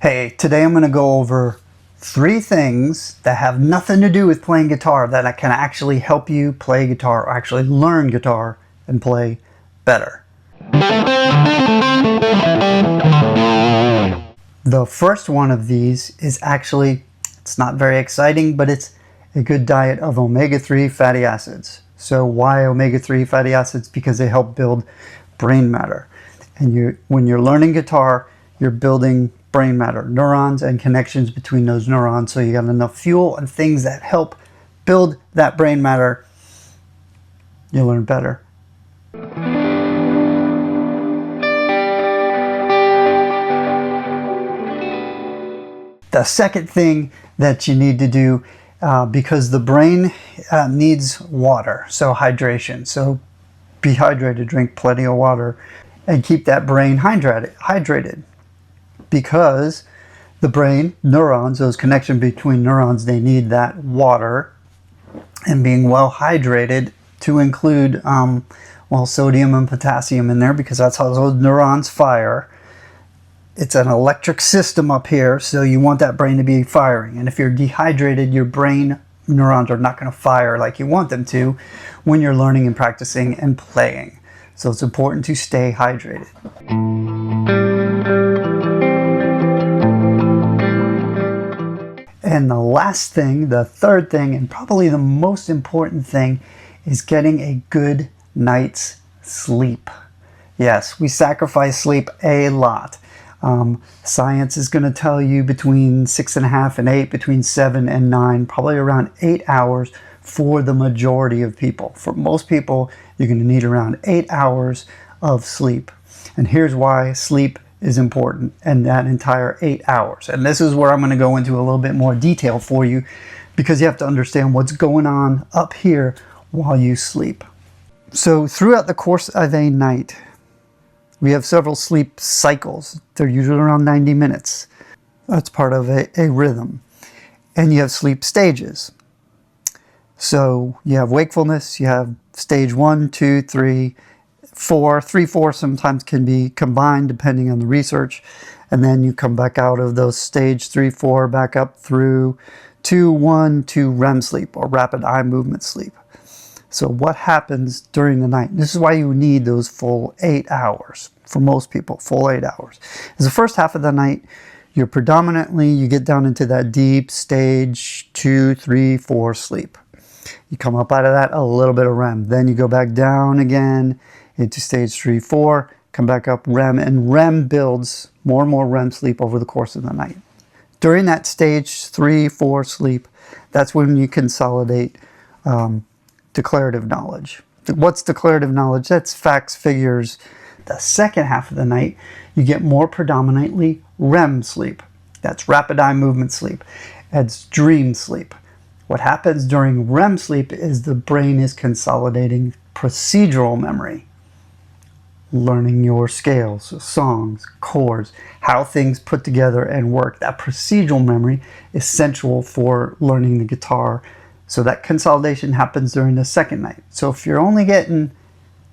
Hey, today I'm going to go over 3 things that have nothing to do with playing guitar that can actually help you play guitar or actually learn guitar and play better. The first one of these is actually, it's not very exciting, but it's a good diet of omega-3 fatty acids. So why omega-3 fatty acids? Because they help build brain matter. And when you're learning guitar, you're building brain matter, neurons and connections between those neurons. So you got enough fuel and things that help build that brain matter, you learn better. The second thing that you need to do, because the brain needs water, so hydration. So be hydrated, drink plenty of water, and keep that brain hydrated. Because the brain, neurons, those connections between neurons, they need that water and being well hydrated to include, sodium and potassium in there, because that's how those neurons fire. It's an electric system up here, so you want that brain to be firing. And if you're dehydrated, your brain neurons are not going to fire like you want them to when you're learning and practicing and playing. So it's important to stay hydrated. And the last thing, the third thing, and probably the most important thing, is getting a good night's sleep. Yes, we sacrifice sleep a lot. Science is going to tell you between 6.5 and 8, between 7 and 9, probably around 8 hours for the majority of people. For most people, you're going to need around 8 hours of sleep. And here's why sleep is important, and that entire 8 hours. And this is where I'm going to go into a little bit more detail for you, because you have to understand what's going on up here while you sleep. So throughout the course of a night, we have several sleep cycles. They're usually around 90 minutes. That's part of a rhythm. And you have sleep stages. So you have wakefulness, you have stage 1, 2, 3, 4. 3, 4 sometimes can be combined depending on the research. And then you come back out of those stage 3, 4, back up through 2, 1 to REM sleep, or rapid eye movement sleep. So what happens during the night? This is why you need those full 8 hours. For most people, full 8 hours. Is the first half of the night, you get down into that deep stage 2, 3, 4 sleep. You come up out of that, a little bit of REM. Then you go back down again into stage 3, 4, come back up REM, and REM builds more and more REM sleep over the course of the night. During that stage 3, 4 sleep, that's when you consolidate declarative knowledge. What's declarative knowledge? That's facts, figures. The second half of the night, you get more predominantly REM sleep. That's rapid eye movement sleep. That's dream sleep. What happens during REM sleep is the brain is consolidating procedural memory. Learning your scales, songs, chords, how things put together and work. That procedural memory is essential for learning the guitar. So that consolidation happens during the second night. So if you're only getting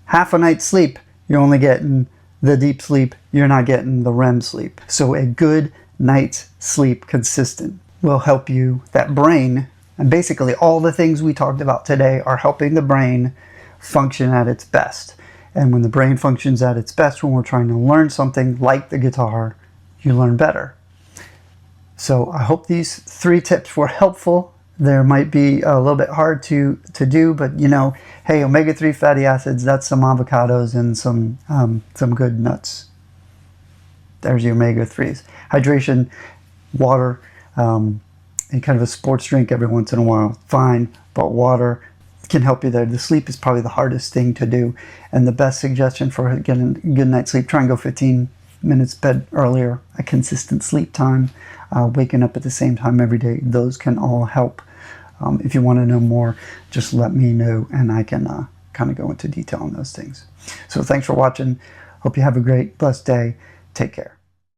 half a night's sleep, you're only getting the deep sleep, you're not getting the REM sleep. So a good night's sleep, consistent, will help you, that brain, and basically all the things we talked about today are helping the brain function at its best. And when the brain functions at its best, when we're trying to learn something like the guitar, you learn better. So I hope these 3 tips were helpful. There might be a little bit hard to do, but hey, omega-3 fatty acids, that's some avocados and some good nuts. There's your omega-3s. Hydration, water, and kind of a sports drink every once in a while, fine, but water can help you there. The sleep is probably the hardest thing to do, and the best suggestion for getting a good night's sleep, try and go 15 minutes bed earlier, a consistent sleep time, waking up at the same time every day. Those can all help. If you want to know more, just let me know, and I can kind of go into detail on those things. So thanks for watching. Hope you have a great, blessed day. Take care.